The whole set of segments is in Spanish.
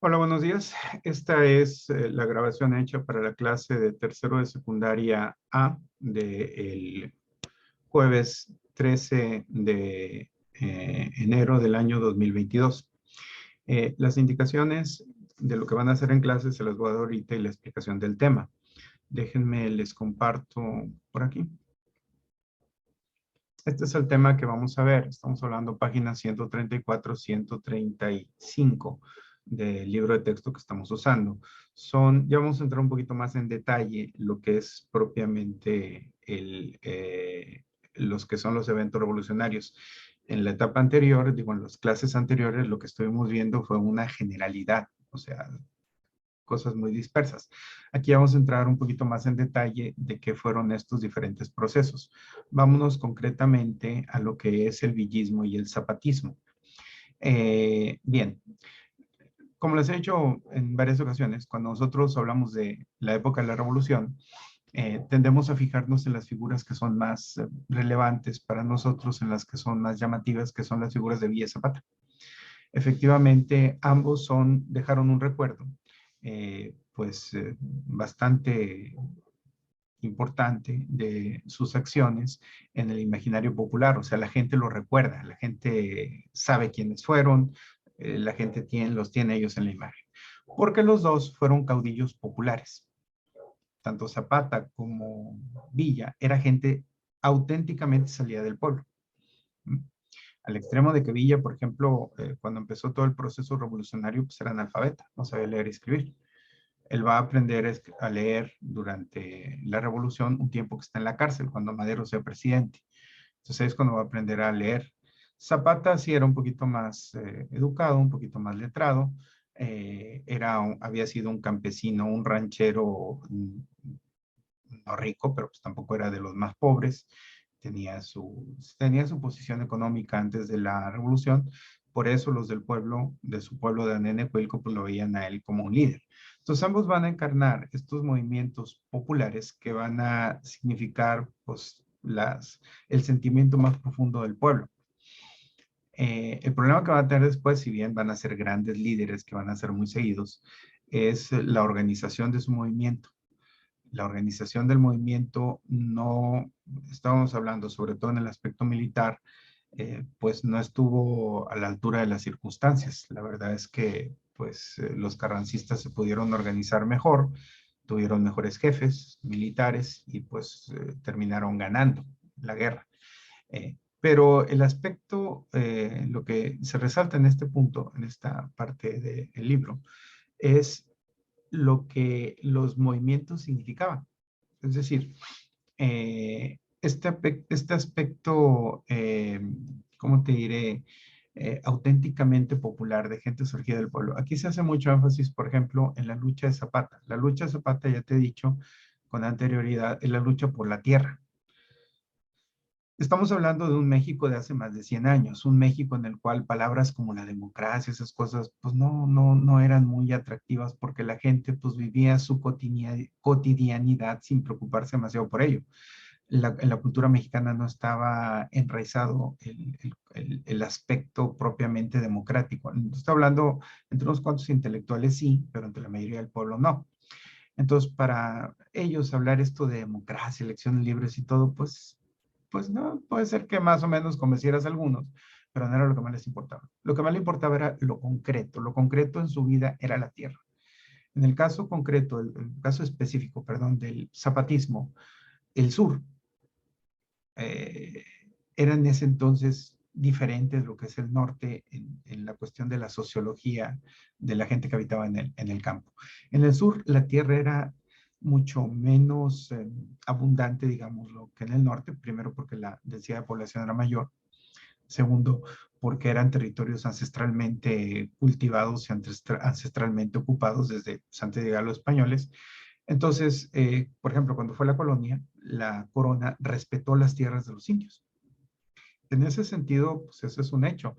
Hola, buenos días. Esta es la grabación hecha para la clase de tercero de secundaria A del jueves 13 de enero del año 2022. Las indicaciones de lo que van a hacer en clase se las voy a dar ahorita y la explicación del tema. Déjenme, les comparto por aquí. Este es el tema que vamos a ver. Estamos hablando páginas 134, 135 del libro de texto que estamos usando. Ya vamos a entrar un poquito más en detalle lo que es propiamente los que son los eventos revolucionarios. En la etapa anterior, digo, en las clases anteriores, lo que estuvimos viendo fue una generalidad, o sea, cosas muy dispersas. Aquí vamos a entrar un poquito más en detalle de qué fueron estos diferentes procesos. Vámonos concretamente a lo que es el villismo y el zapatismo. Bien, como les he dicho en varias ocasiones, cuando nosotros hablamos de la época de la revolución, tendemos a fijarnos en las figuras que son más relevantes para nosotros, en las que son más llamativas, que son las figuras de Villa Zapata. Efectivamente, ambos dejaron un recuerdo, bastante importante de sus acciones en el imaginario popular. O sea, la gente lo recuerda, la gente sabe quiénes fueron, la gente los tiene ellos en la imagen. Porque los dos fueron caudillos populares. Tanto Zapata como Villa era gente auténticamente salida del pueblo. Al extremo de que Villa, por ejemplo, cuando empezó todo el proceso revolucionario, pues era analfabeta, no sabía leer y escribir. Él va a aprender a leer durante la revolución un tiempo que está en la cárcel, cuando Madero sea presidente. Entonces es cuando va a aprender a leer. Zapata sí era un poquito más educado, un poquito más letrado. Había sido un campesino, un ranchero, no rico, pero pues tampoco era de los más pobres. Tenía su posición económica antes de la revolución. Por eso los del pueblo, de su pueblo de Anenecuilco, pues lo veían a él como un líder. Entonces ambos van a encarnar estos movimientos populares que van a significar pues el sentimiento más profundo del pueblo. El problema que van a tener después, si bien van a ser grandes líderes que van a ser muy seguidos, es la organización de su movimiento. La organización del movimiento no, estábamos hablando sobre todo en el aspecto militar, pues no estuvo a la altura de las circunstancias. La verdad es que pues los carrancistas se pudieron organizar mejor, tuvieron mejores jefes militares y pues terminaron ganando la guerra. Pero el aspecto, lo que se resalta en este punto, en esta parte del libro, es lo que los movimientos significaban. Es decir, este aspecto, ¿cómo te diré? Auténticamente popular de gente surgida del pueblo. Aquí se hace mucho énfasis, por ejemplo, en la lucha de Zapata. La lucha de Zapata, ya te he dicho con anterioridad, es la lucha por la tierra. Estamos hablando de un México de hace más de 100 años, un México en el cual palabras como la democracia, esas cosas, pues no eran muy atractivas porque la gente pues vivía su cotidianidad sin preocuparse demasiado por ello. En la cultura mexicana no estaba enraizado el aspecto propiamente democrático. Estoy hablando entre unos cuantos intelectuales sí, pero entre la mayoría del pueblo no. Entonces, para ellos hablar esto de democracia, elecciones libres y todo, pues no, puede ser que más o menos convencieras a algunos, pero no era lo que más les importaba. Lo que más les importaba era lo concreto en su vida era la tierra. En el caso concreto, el caso específico, perdón, del zapatismo, el sur eh, era en ese entonces diferente de lo que es el norte en la cuestión de la sociología de la gente que habitaba en el campo. En el sur, la tierra era mucho menos abundante, digámoslo, que en el norte, primero porque la densidad de población era mayor, segundo porque eran territorios ancestralmente cultivados y ancestralmente ocupados desde antes de llegar a los españoles. Entonces, por ejemplo, cuando fue la colonia, la corona respetó las tierras de los indios. En ese sentido, pues eso es un hecho.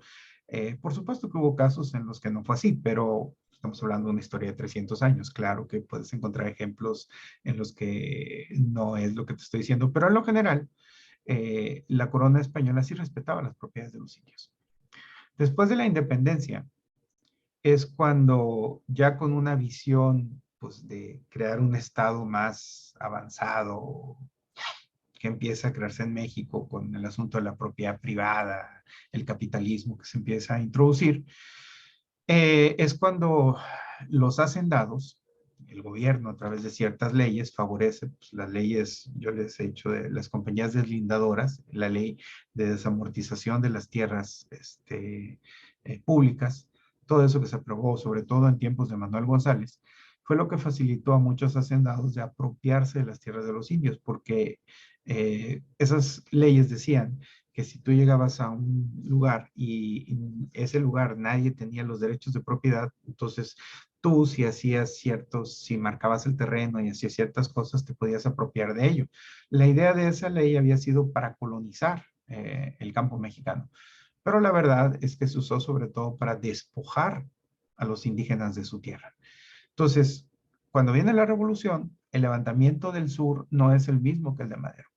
Por supuesto que hubo casos en los que no fue así, pero estamos hablando de una historia de 300 años. Claro que puedes encontrar ejemplos en los que no es lo que te estoy diciendo, pero en lo general, la corona española sí respetaba las propiedades de los indios. Después de la independencia, es cuando ya con una visión pues, de crear un estado más avanzado que empieza a crearse en México con el asunto de la propiedad privada, el capitalismo que se empieza a introducir, es cuando los hacendados, el gobierno a través de ciertas leyes favorece pues, las leyes, yo les he dicho, de las compañías deslindadoras, la ley de desamortización de las tierras públicas, todo eso que se aprobó, sobre todo en tiempos de Manuel González, fue lo que facilitó a muchos hacendados de apropiarse de las tierras de los indios, porque esas leyes decían que si tú llegabas a un lugar y en ese lugar nadie tenía los derechos de propiedad, entonces tú si hacías ciertos, si marcabas el terreno y hacías ciertas cosas, te podías apropiar de ello. La idea de esa ley había sido para colonizar el campo mexicano, pero la verdad es que se usó sobre todo para despojar a los indígenas de su tierra. Entonces, cuando viene la revolución, el levantamiento del sur no es el mismo que el de Madero.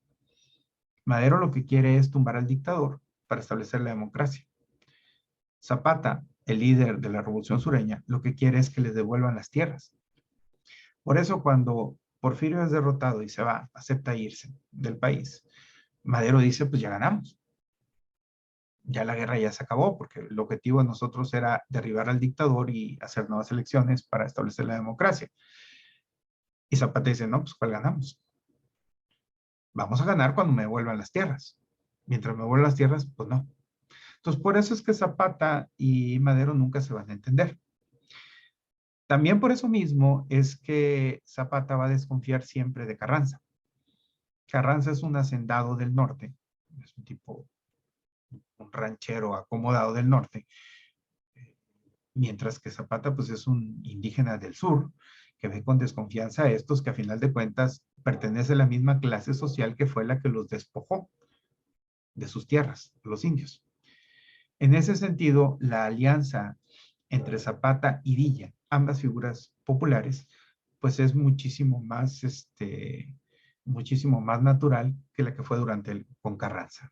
Madero lo que quiere es tumbar al dictador para establecer la democracia. Zapata, el líder de la revolución sureña, lo que quiere es que les devuelvan las tierras. Por eso cuando Porfirio es derrotado y se va, acepta irse del país, Madero dice, pues ya ganamos. Ya la guerra ya se acabó, porque el objetivo de nosotros era derribar al dictador y hacer nuevas elecciones para establecer la democracia. Y Zapata dice, no, pues ¿cuál ganamos? Vamos a ganar cuando me devuelvan las tierras. Mientras me devuelvan las tierras, pues no. Entonces, por eso es que Zapata y Madero nunca se van a entender. También por eso mismo es que Zapata va a desconfiar siempre de Carranza. Carranza es un hacendado del norte, es un tipo, un ranchero acomodado del norte, mientras que Zapata pues es un indígena del sur, que ve con desconfianza a estos que a final de cuentas pertenece a la misma clase social que fue la que los despojó de sus tierras, los indios. En ese sentido, la alianza entre Zapata y Villa, ambas figuras populares, pues es muchísimo más natural que la que fue con Carranza.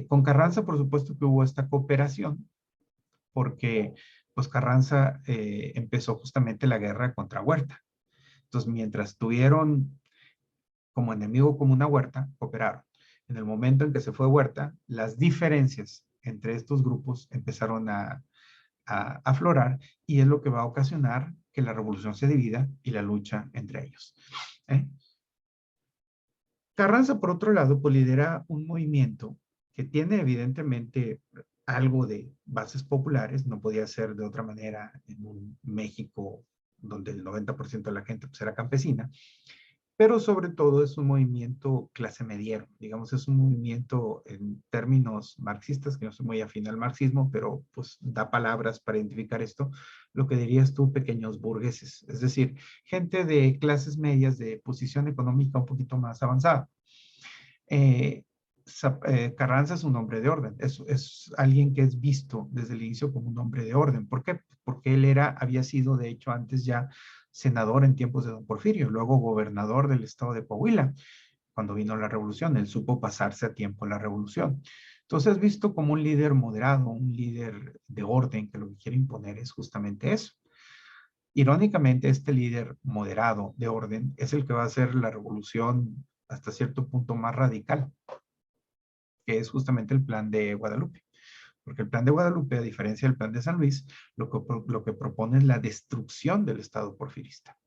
Con Carranza, por supuesto que hubo esta cooperación, porque pues Carranza empezó justamente la guerra contra Huerta. Entonces, mientras tuvieron como enemigo común a Huerta, cooperaron. En el momento en que se fue Huerta, las diferencias entre estos grupos empezaron a aflorar y es lo que va a ocasionar que la revolución se divida y la lucha entre ellos. ¿Eh? Carranza, por otro lado, pues lidera un movimiento que tiene evidentemente algo de bases populares, no podía ser de otra manera en un México donde el 90% de la gente pues, era campesina, pero sobre todo es un movimiento clase mediero, digamos, es un movimiento en términos marxistas, que no soy muy afín al marxismo, pero pues da palabras para identificar esto, lo que dirías tú, pequeños burgueses, es decir, gente de clases medias de posición económica un poquito más avanzada. Eh, Carranza es un hombre de orden, es alguien que es visto desde el inicio como un hombre de orden. ¿Por qué? Porque él había sido, de hecho, antes ya senador en tiempos de don Porfirio, luego gobernador del estado de Coahuila, cuando vino la revolución. Él supo pasarse a tiempo la revolución. Entonces es visto como un líder moderado, un líder de orden, que lo que quiere imponer es justamente eso. Irónicamente, este líder moderado de orden es el que va a hacer la revolución hasta cierto punto más radical, que es justamente el plan de Guadalupe. Porque el plan de Guadalupe, a diferencia del plan de San Luis, lo que propone es la destrucción del Estado porfirista.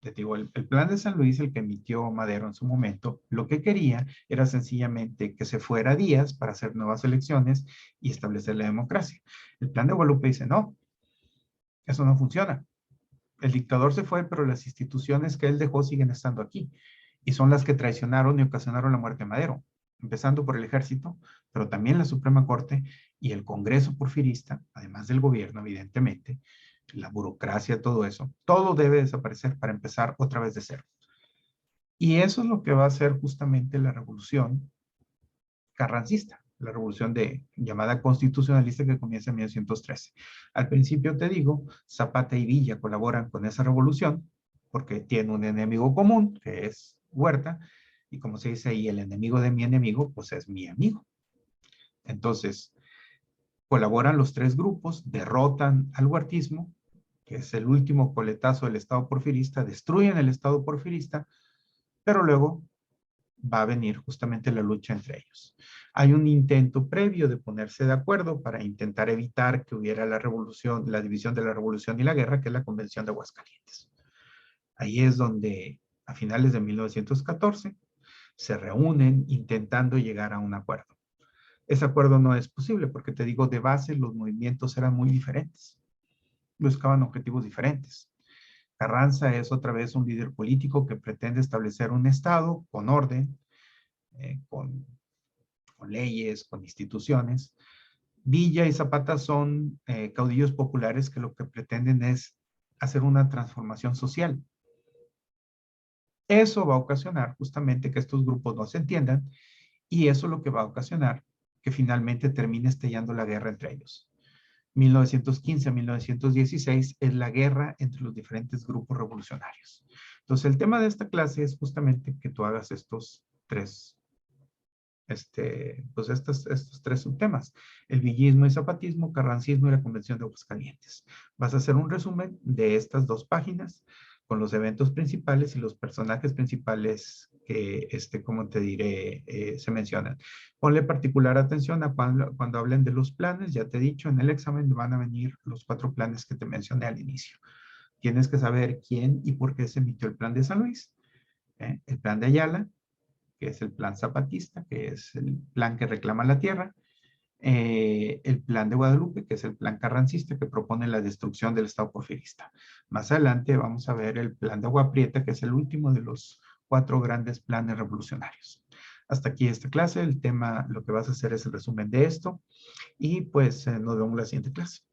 Te digo, el plan de San Luis, el que emitió Madero en su momento, lo que quería era sencillamente que se fuera Díaz para hacer nuevas elecciones y establecer la democracia. El plan de Guadalupe dice, no, eso no funciona. El dictador se fue, pero las instituciones que él dejó siguen estando aquí. Y son las que traicionaron y ocasionaron la muerte de Madero, empezando por el ejército, pero también la Suprema Corte y el Congreso porfirista, además del gobierno, evidentemente, la burocracia, todo eso, todo debe desaparecer para empezar otra vez de cero. Y eso es lo que va a hacer justamente la revolución carrancista, la revolución llamada constitucionalista que comienza en 1913. Al principio te digo, Zapata y Villa colaboran con esa revolución porque tienen un enemigo común, que es Huerta, y como se dice ahí, el enemigo de mi enemigo, pues es mi amigo. Entonces, Colaboran los tres grupos, derrotan al huertismo, que es el último coletazo del Estado porfirista, destruyen el Estado porfirista, pero luego va a venir justamente la lucha entre ellos. Hay un intento previo de ponerse de acuerdo para intentar evitar que hubiera la revolución, la división de la revolución y la guerra, que es la Convención de Aguascalientes. Ahí es donde, a finales de 1914, se reúnen intentando llegar a un acuerdo. Ese acuerdo no es posible porque, te digo, de base los movimientos eran muy diferentes. Buscaban objetivos diferentes. Carranza es otra vez un líder político que pretende establecer un Estado con orden, con leyes, con instituciones. Villa y Zapata son caudillos populares que lo que pretenden es hacer una transformación social. Eso va a ocasionar justamente que estos grupos no se entiendan y eso es lo que va a ocasionar que finalmente termine estallando la guerra entre ellos. 1915 a 1916 es la guerra entre los diferentes grupos revolucionarios. Entonces, el tema de esta clase es justamente que tú hagas estos tres, estos tres subtemas: el villismo y zapatismo, carrancismo y la Convención de Aguascalientes. Vas a hacer un resumen de estas dos páginas con los eventos principales y los personajes principales que, como te diré, se mencionan. Ponle particular atención a cuando hablen de los planes. Ya te he dicho, en el examen van a venir los 4 planes que te mencioné al inicio. Tienes que saber quién y por qué se emitió el plan de San Luis, el plan de Ayala, que es el plan zapatista, que es el plan que reclama la tierra, el plan de Guadalupe, que es el plan carrancista que propone la destrucción del Estado porfirista. Más adelante vamos a ver el plan de Agua Prieta, que es el último de los 4 grandes planes revolucionarios. Hasta aquí esta clase. El tema, lo que vas a hacer es el resumen de esto y pues nos vemos en la siguiente clase.